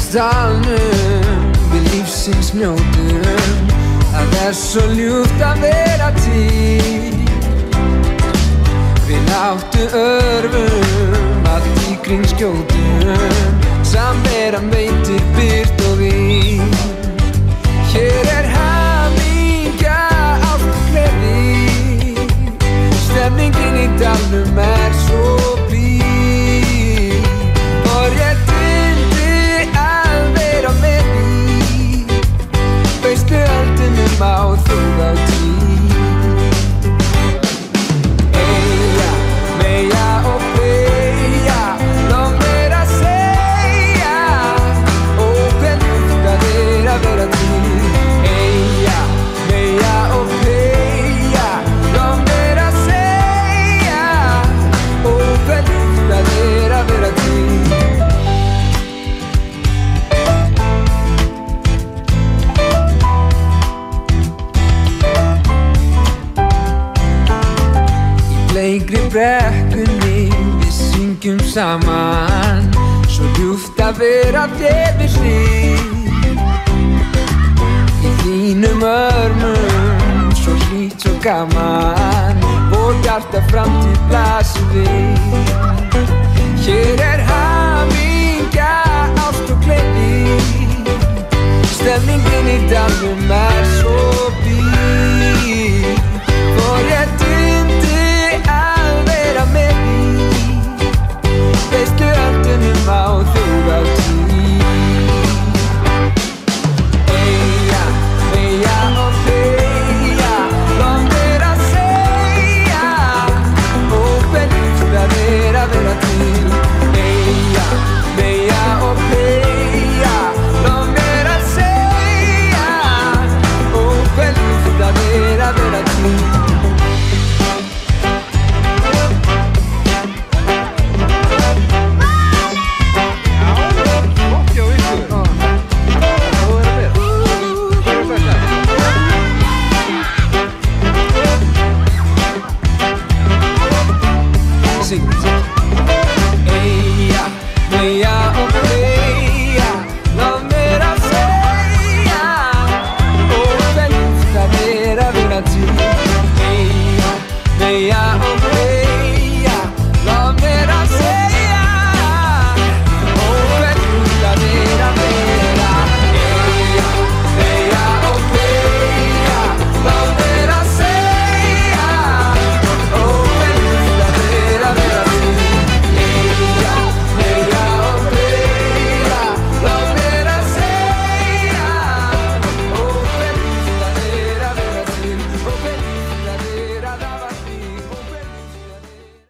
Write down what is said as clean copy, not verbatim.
Dalnum við lífsins njótum það svo ljúft að vera til við náttu örfum allt í kring skjótum samveran veitir byrt og vín hér hamingja ást og gleði stemningin í dalnum svo blíð og ég veistu aldinum á þjóðhátíð Eyja, meja og beygja langt að segja hve ljúft það að vera til Eyja, meja og beygja langt að segja hve ljúft það að vera til Leikri brekkunni við syngjum saman svo ljúft að vera fleðislið í þínum örmum svo hlýtt svo gaman og hjarta framtíð blasir við hér hamingja ást og gleði stemningin í dalnum svo